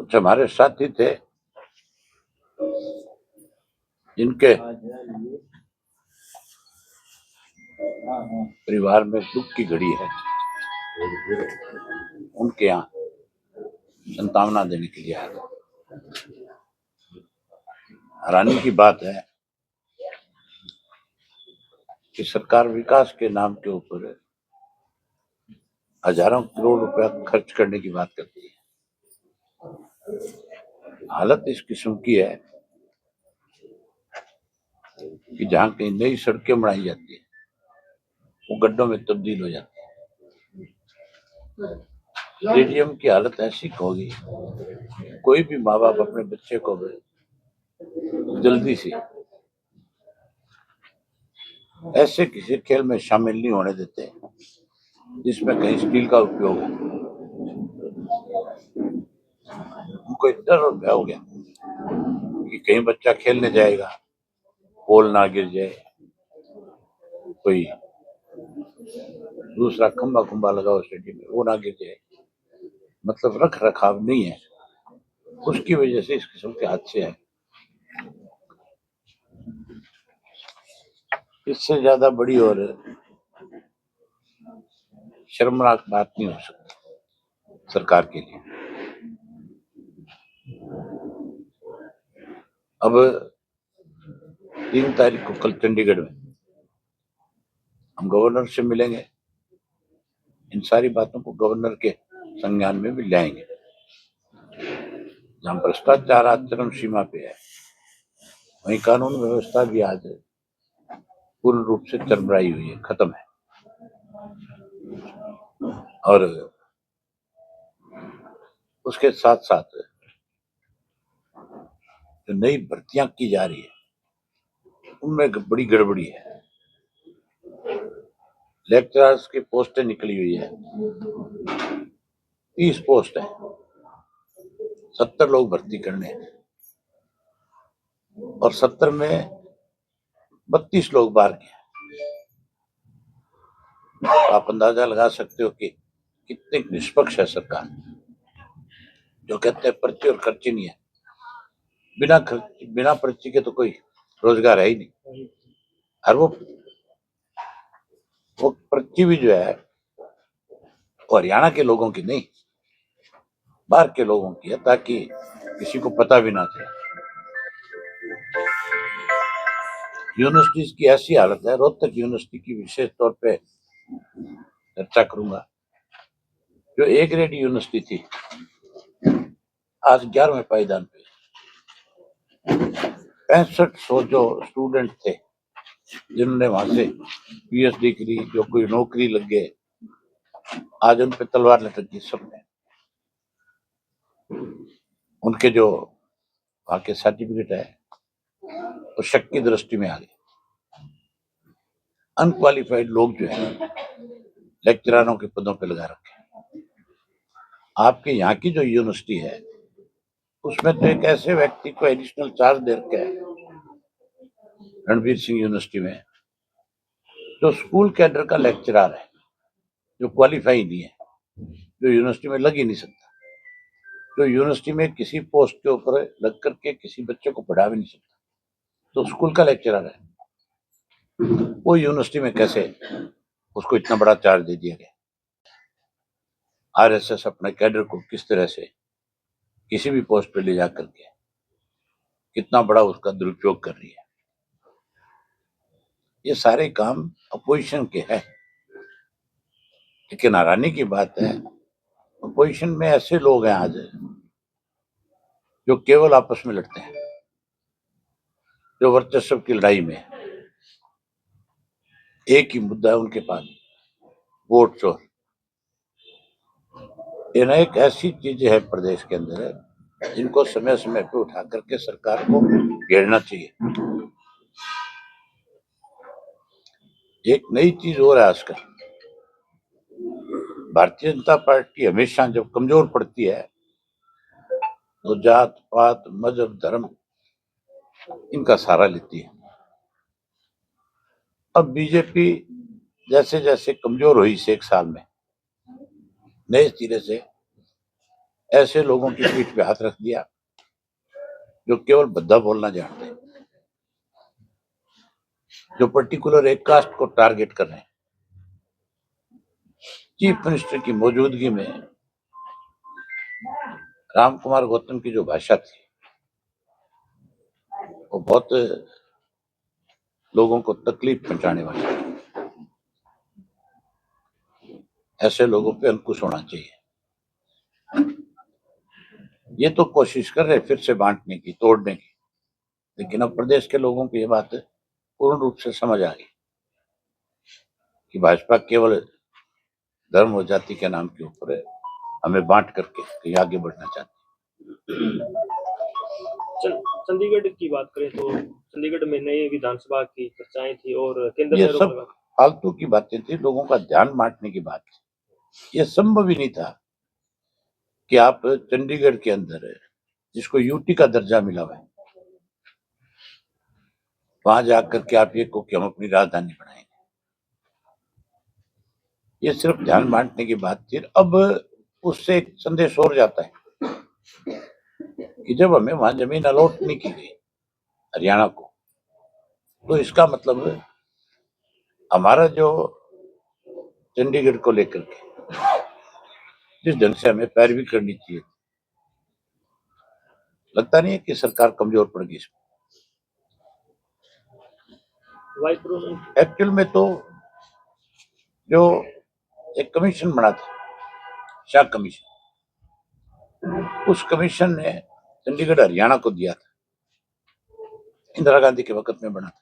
कुछ हमारे साथी थे जिनके परिवार में दुख की घड़ी है, उनके यहाँ संतावना देने के लिए आया था। हैरानी की बात है कि सरकार विकास के नाम के ऊपर हजारों करोड़ रुपया खर्च करने की बात करती है। हालत इस किस्म की है कि जहां कहीं नई सड़कें बनाई जाती है वो गड्ढों में तब्दील हो जाती है। स्टेडियम की हालत ऐसी होगी, कोई भी माँ बाप अपने बच्चे को जल्दी से ऐसे किसी खेल में शामिल नहीं होने देते जिसमें कहीं स्टील का उपयोग है। उनको इतना डर भय हो गया कि कहीं बच्चा खेलने जाएगा, पोल ना गिर जाए, कोई दूसरा खंबा खुंबा लगा हो स्टेडियम में वो ना गिर जाए, मतलब रख रखाव नहीं है। उसकी वजह से इस किस्म के हादसे हैं। इससे ज्यादा बड़ी और शर्मनाक बात नहीं हो सकती सरकार के लिए। अब 3 तारीख को कल चंडीगढ़ में हम गवर्नर से मिलेंगे, इन सारी बातों को गवर्नर के संज्ञान में भी लाएंगे। जहां भ्रष्टाचार आज चरम सीमा पे है, वहीं कानून व्यवस्था भी आज पूर्ण रूप से चरमराई हुई है, खत्म है। और उसके साथ साथ जो नई भर्तियां की जा रही है उनमें बड़ी गड़बड़ी है। लेक्चरर्स की पोस्टें निकली हुई है, 30 पोस्ट है, 70 लोग भर्ती करने हैं और 70 में 32 लोग बाहर के हैं। आप अंदाजा लगा सकते हो कि कितनी निष्पक्ष है सरकार। जो कहते हैं पर्ची और खर्ची नहीं है, बिना पर्ची के तो कोई रोजगार है ही नहीं। और वो पर्ची भी जो है वो हरियाणा के लोगों की नहीं, बाहर के लोगों की है, ताकि किसी को पता भी ना चले। यूनिवर्सिटीज की ऐसी हालत है, रोहतक यूनिवर्सिटी की विशेष तौर पे चर्चा करूंगा। जो ए ग्रेड यूनिवर्सिटी थी, आज 11वें पायदान पे 6500 जो स्टूडेंट थे जिन्होंने वहां से पीएचडी करी, जो कोई नौकरी लग गए, आज उन पे तलवार लटक गई सबने। उनके जो वहां के सर्टिफिकेट है वो शक की दृष्टि में आ गए। अनक्वालिफाइड लोग जो है लेक्चररों के पदों पे लगा रखे। आपके यहाँ की जो यूनिवर्सिटी है उसमें तो एक ऐसे व्यक्ति को एडिशनल चार्ज दे रखा है, रणवीर सिंह यूनिवर्सिटी में, जो स्कूल कैडर का लेक्चरर है, जो क्वालिफाई नहीं है, जो यूनिवर्सिटी में लग ही नहीं सकता, जो यूनिवर्सिटी में किसी पोस्ट के ऊपर लग करके किसी बच्चे को पढ़ा भी नहीं सकता, तो स्कूल का लेक्चरर है, वो यूनिवर्सिटी में कैसे उसको इतना बड़ा चार्ज दे दिया गया। आरएसएस अपने कैडर को किस तरह से किसी भी पोस्ट पे ले जा करके कितना बड़ा उसका दुरुपयोग कर रही है। ये सारे काम अपोजिशन के हैं। लेकिन हैरानी की बात है, अपोजिशन में ऐसे लोग हैं आज जो केवल आपस में लड़ते हैं, जो वर्चस्व की लड़ाई में एक ही मुद्दा है उनके पास, वोट चोर। ये ना एक ऐसी चीज है प्रदेश के अंदर जिनको समय समय पे उठा करके सरकार को घेरना चाहिए। एक नई चीज हो रहा है आजकल, भारतीय जनता पार्टी हमेशा जब कमजोर पड़ती है तो जात पात मजहब धर्म इनका सहारा लेती है। अब बीजेपी जैसे जैसे कमजोर हुई इस 1 साल में, नए सिरे से ऐसे लोगों की पीठ पे हाथ रख दिया जो केवल भद्दा बोलना जानते हैं, जो पर्टिकुलर एक कास्ट को टारगेट कर रहे हैं। चीफ मिनिस्टर की मौजूदगी में राम कुमार गौतम की जो भाषा थी वो बहुत लोगों को तकलीफ पहुंचाने वाली है। ऐसे लोगों पे अंकुश होना चाहिए। ये तो कोशिश कर रहे फिर से बांटने की, तोड़ने की, लेकिन अब प्रदेश के लोगों को ये बात पूर्ण रूप से समझ आ गई कि भाजपा केवल धर्म और जाति के नाम के ऊपर है, हमें बांट करके कहीं आगे बढ़ना चाहती है। चंडीगढ़ की बात करें तो चंडीगढ़ में नई विधानसभा की चर्चाएं थी और केंद्र ये में सब फालतू की बातें थी, लोगों का ध्यान बांटने की बात थी। ये संभव ही नहीं था कि आप चंडीगढ़ के अंदर जिसको यूटी का दर्जा मिला हुआ है वहां जाकर के आप ये को कि हम अपनी राजधानी बनाएंगे। ये सिर्फ ध्यान बांटने की बात थी। अब उससे एक संदेश और जाता है कि जब हमें वहां जमीन अलॉट नहीं की गई हरियाणा को, तो इसका मतलब हमारा जो चंडीगढ़ को लेकर के जिस ढंग से हमें पैरवी करनी चाहिए, लगता नहीं है कि सरकार कमजोर पड़ गई इसमें। एक्चुअल में तो जो एक कमीशन बना था, शाह कमीशन, उस कमीशन ने चंडीगढ़ हरियाणा को दिया था, इंदिरा गांधी के वक्त में बना था।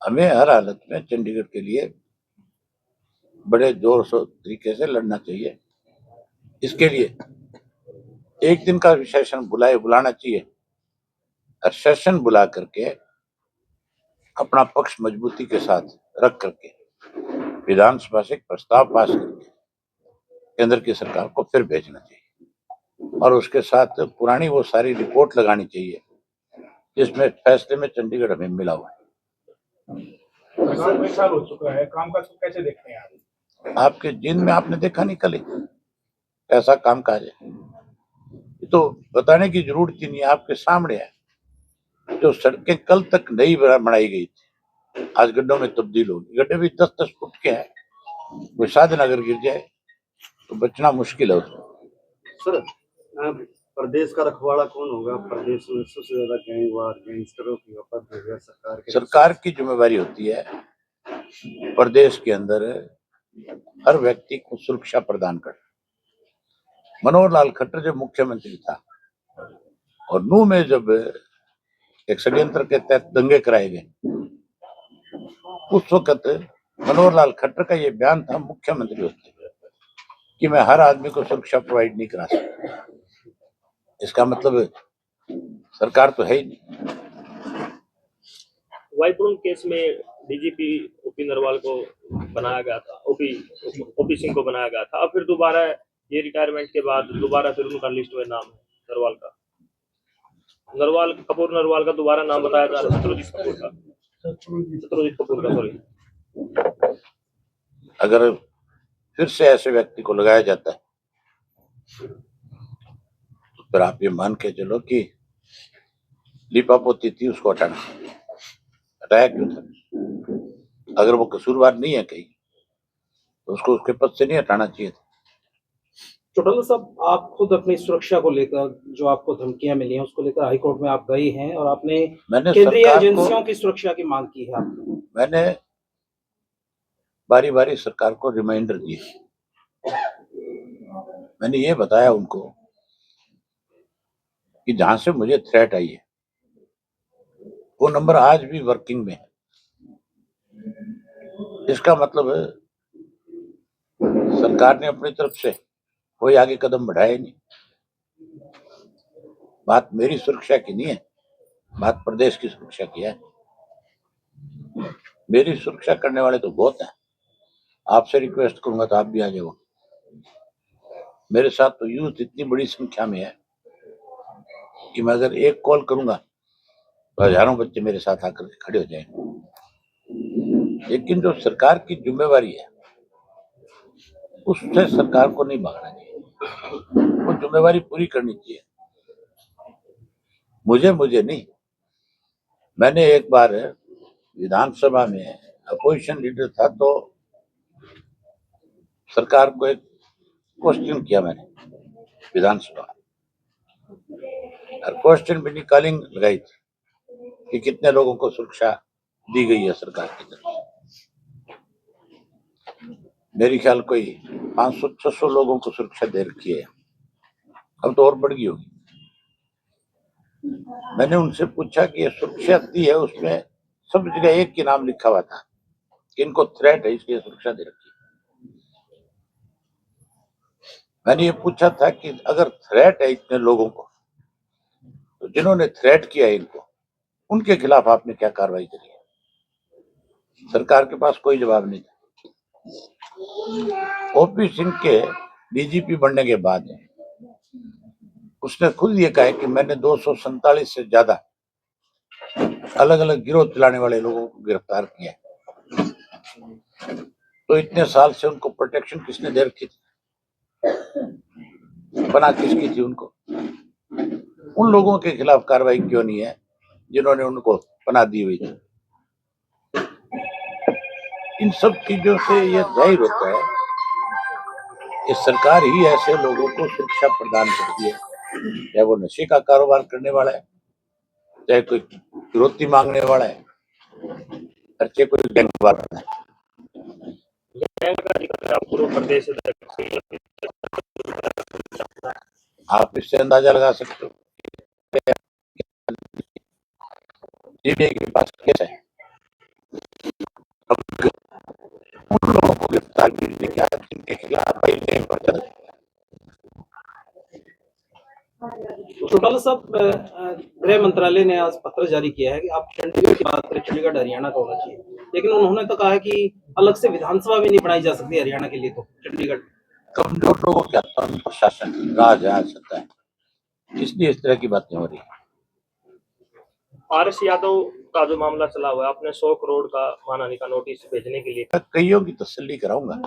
हमें हर हालत में चंडीगढ़ के लिए बड़े जोर शोर तरीके से लड़ना चाहिए। इसके लिए एक दिन का सेशन बुलाना चाहिए और सेशन बुला करके अपना पक्ष मजबूती के साथ रख करके विधानसभा से एक प्रस्ताव पास करके केंद्र की सरकार को फिर भेजना चाहिए और उसके साथ पुरानी वो सारी रिपोर्ट लगानी चाहिए जिसमें फैसले में चंडीगढ़ हमें मिला हुआ है। सरकार में साल हो चुका है, कामकाज को कैसे देखते हैं आप? आपके जिन में आपने देखा नहीं कल कैसा कामकाज है, ये तो बताने की जरूरत ही नहीं, आपके सामने है। जो सड़कें कल तक नहीं बनाई गई थी आज गड्ढों में तब्दील होगी। गड्ढे भी 10-10 फुट के हैं, कोई साधन अगर गिर जाए तो बचना मुश्किल है उसमें। सर, प्रदेश का रखवाला कौन होगा? प्रदेश में सबसे ज्यादा गैंगवार गैंगस्टरों की वफात सरकार की जिम्मेवारी होती है प्रदेश के अंदर हर व्यक्ति को सुरक्षा प्रदान करना। मनोहर लाल खट्टर जब मुख्यमंत्री था और नूह में जब एक षड्यंत्र के तहत दंगे कराए गए, उस वक्त मनोहर लाल खट्टर का ये बयान था मुख्यमंत्री होते कि मैं हर आदमी को सुरक्षा प्रोवाइड नहीं करा सकता। इसका मतलब सरकार तो है ही नहीं। वाईपुरम केस में डीजीपी ओपी नरवाल को बनाया गया था, ओपी सिंह को बनाया गया था। अब फिर दोबारा ये रिटायरमेंट के बाद दोबारा फिर उनका लिस्ट में नाम है नरवाल का। कपूर नरवाल का दोबारा नाम बताया जा रहा है, शत्रुजीत कपूर का सॉरी। अगर फिर से ऐसे व्यक्ति को लगाया जाता है तो फिर आप ये मान के चलो कि लीपापोती थी उसको हटाया क्यों था? अगर वो कसूरवार नहीं है कहीं तो उसको उसके पद से नहीं हटाना चाहिए था। चौटाला साहब, आप खुद अपनी सुरक्षा को लेकर जो आपको धमकियां मिली हैं उसको लेकर हाईकोर्ट में आप गए हैं और आपने केंद्रीय एजेंसियों की सुरक्षा की मांग की है। आपने मैंने बारी बारी सरकार को रिमाइंडर दिए। मैंने ये बताया उनको कि जहां से मुझे थ्रेट आई है वो नंबर आज भी वर्किंग में है। इसका मतलब सरकार ने अपनी तरफ से कोई आगे कदम बढ़ाया नहीं। बात मेरी सुरक्षा की नहीं है, बात प्रदेश की सुरक्षा की है। मेरी सुरक्षा करने वाले तो बहुत हैं। आपसे रिक्वेस्ट करूंगा तो आप भी आ जाओ। मेरे साथ तो यूथ इतनी बड़ी संख्या में है कि मैं अगर एक कॉल करूंगा तो हजारों बच्चे मेरे साथ आकर खड़े हो जाएंगे। लेकिन जो सरकार की जिम्मेवारी है उससे सरकार को नहीं भागना चाहिए। वो जिम्मेवारी पूरी करनी चाहिए। मुझे नहीं। मैंने एक बार विधानसभा में अपोजिशन लीडर था तो सरकार को एक क्वेश्चन किया मैंने विधानसभा, और क्वेश्चन भी कॉलिंग लगाई थी कि कितने लोगों को सुरक्षा दी गई है सरकार की तरफ से। मेरी ख्याल कोई 500-600 लोगों को सुरक्षा दे रखी है, अब तो और बढ़ गई होगी। मैंने उनसे पूछा कि ये सुरक्षा दी है, उसमें सब जगह एक ही नाम लिखा हुआ था कि इनको थ्रेट है इसलिए सुरक्षा दे रखी है। मैंने ये पूछा था कि अगर थ्रेट है इतने लोगों को, तो जिन्होंने थ्रेट किया इनको, उनके खिलाफ आपने क्या कार्रवाई करी है? सरकार के पास कोई जवाब नहीं था। ओपी सिंह के डीजीपी बनने के बाद उसने खुद ये कहा है कि मैंने 247 से ज्यादा अलग अलग गिरोह चलाने वाले लोगों को गिरफ्तार किया है। तो इतने साल से उनको प्रोटेक्शन किसने दे रखी थी? बना किसकी थी उनको? उन लोगों के खिलाफ कार्रवाई क्यों नहीं है जिन्होंने उनको पनाह दी हुई थी? इन सब चीजों से यह जाहिर होता है कि सरकार ही ऐसे लोगों को सुरक्षा प्रदान करती है, चाहे वो नशे का कारोबार करने वाला है, चाहे कोई फिरौती मांगने वाला है, चाहे कोई गैंगवार है। पूर्व प्रदेश आप इससे अंदाजा लगा सकते हो सीबीआई के पास केस है, अब उन लोगों को गिरफ्तार कीजिए क्या जिनके खिलाफ चौटाला साहब, गृह मंत्रालय ने आज पत्र जारी किया है कि आप चंडीगढ़ की बात करें, चंडीगढ़ हरियाणा का होना चाहिए, लेकिन उन्होंने तो कहा है कि अलग से विधानसभा भी नहीं बनाई जा सकती हरियाणा के लिए, तो चंडीगढ़ कमजोर लोगों के हाथ में प्रशासन राज आ सकता है, इसलिए इस तरह की बातें हो रही है। आरएस यादव का जो मामला चला हुआ है, आपने 100 करोड़ का मानहानि का नोटिस भेजने के लिए कईयों की तसल्ली कराऊंगा।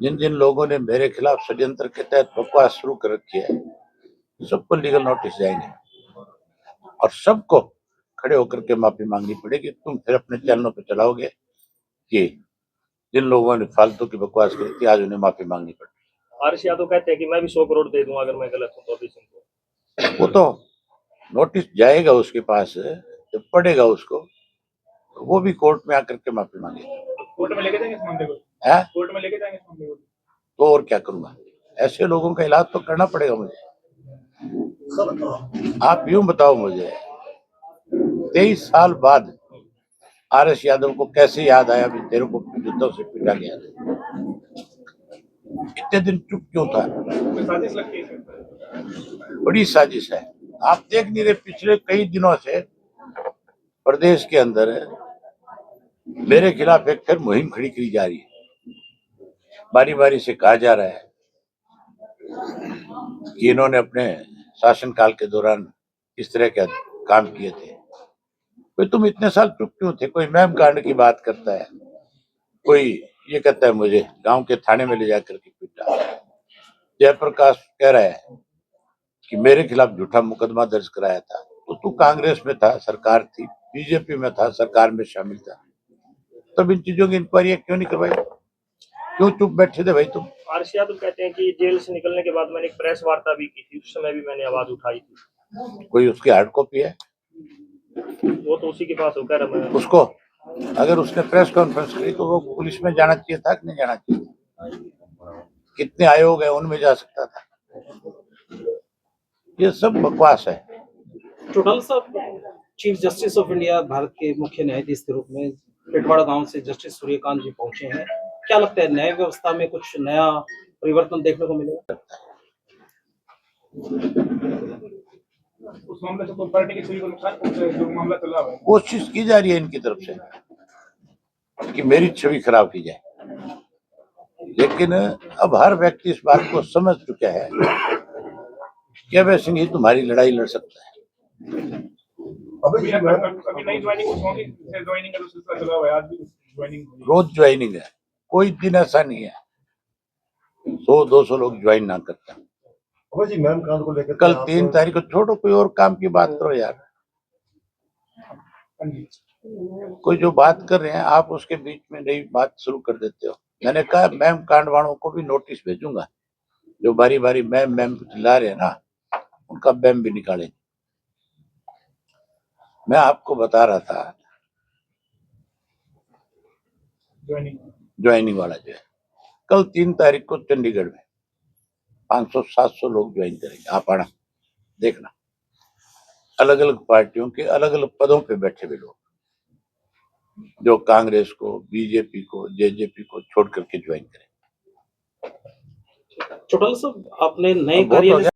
जिन जिन लोगों ने मेरे खिलाफ षड्यंत्र के तहत बकवास शुरू कर रखी है, सबको लीगल नोटिस जाएंगे और सबको खड़े होकर के माफी मांगनी पड़ेगी। तुम फिर अपने चैनलों पे चलाओगे कि जिन लोगों ने फालतू की बकवास करी थी आज उन्हें माफी मांगनी पड़ेगी। आरएस यादव कहते हैं कि मैं भी 100 करोड़ दे दूंगा अगर मैं गलत हूं तो अभी सिंह को। वो तो नोटिस जाएगा उसके पास, जब पड़ेगा उसको तो वो भी कोर्ट में आकर के माफी मांगेगा। कोर्ट में लेके जाएंगे इस मामले को? कोर्ट में लेके जाएंगे इस मामले को? तो और क्या करूंगा? ऐसे लोगों का इलाज तो करना पड़ेगा मुझे। आप यूं बताओ मुझे, 23 साल बाद आरएस यादव को कैसे याद आया भी तेरे को जूतों से पीटा गया? इतने दिन चुप क्यों था? साजिश लगती है? बड़ी साजिश है। आप देख नहीं रहे, पिछले कई दिनों से प्रदेश के अंदर मेरे खिलाफ एक फिर मुहिम खड़ी की जा रही है। बारी बारी से कहा जा रहा है कि इन्होंने अपने शासनकाल के दौरान इस तरह के काम किए थे। कोई तुम इतने साल चुप क्यों थे? कोई मैम कांड की बात करता है, कोई ये कहता है मुझे गांव के थाने में ले जाकर के पीटा। जयप्रकाश कह रहा है कि मेरे खिलाफ झूठा मुकदमा दर्ज कराया था। तो तू कांग्रेस में था, सरकार थी, बीजेपी में था, सरकार में शामिल था, तब इन चीजों की इंक्वायरी क्यों नहीं करवाई? क्यों चुप बैठे थे भाई तुम? आरएस यादव कहते हैं कि जेल से निकलने के बाद मैंने एक प्रेस वार्ता भी की थी, उस समय भी मैंने आवाज उठाई थी। कोई उसकी हार्ड कॉपी है? वो तो उसी के पास हो, कह रहा मैं उसको अगर उसने प्रेस कॉन्फ्रेंस करी तो वो पुलिस में जाना चाहिए था कि नहीं जाना चाहिए? कितने आयोग है उनमें जा सकता था। ये सब बकवास है। चौटाला साहब, chief justice of India, Bharat के मुख्य न्यायाधीश के रूप में पेटवाड़ा गांव से जस्टिस सूर्यकांत जी पहुंचे हैं। क्या लगता है न्याय व्यवस्था में कुछ नया परिवर्तन देखने को मिलेगा? उस मामले से कोई पार्टी की छवि को नुकसान पहुंचे, जो मामला चल रहा है? कोशिश की जा रही है इनकी तरफ से कि मेरी छवि खराब की जाए, लेकिन अब हर व्यक्ति इस बात को समझ चुका है कि अभय सिंह ही तुम्हारी लड़ाई लड़ सकता है। अभी नई ज्वाइनिंग कुछ होगी? ज्वाइनिंग का जो सिलसिला चला हुआ है, आज भी ज्वाइनिंग रोज ज्वाइनिंग है, कोई दिन ऐसा नहीं है 100-200 लोग ज्वाइन ना करते। अभय जी मैम कांड को लेकर कल 3 तारीख को छोड़ो, कोई और काम की बात करो यार। कोई जो बात कर रहे हैं आप उसके बीच में नई बात शुरू कर देते हो। मैंने कहा मैम कांड वालों को भी नोटिस भेजूंगा, जो बारी बारी मैम मैम चिल्ला रहे हैं ना, उनका मैम भी निकालेंगे। मैं आपको बता रहा था ज्वाइनिंग वाला जो है, कल 3 तारीख को चंडीगढ़ में 500-700 लोग ज्वाइन करेंगे। आप आना देखना, अलग अलग पार्टियों के अलग अलग पदों पे बैठे हुए लोग, जो कांग्रेस को, बीजेपी को, जेजेपी को छोड़ करके ज्वाइन करें। चौटाला साहब, आपने नए अब बहुत हो कार्यालय गया।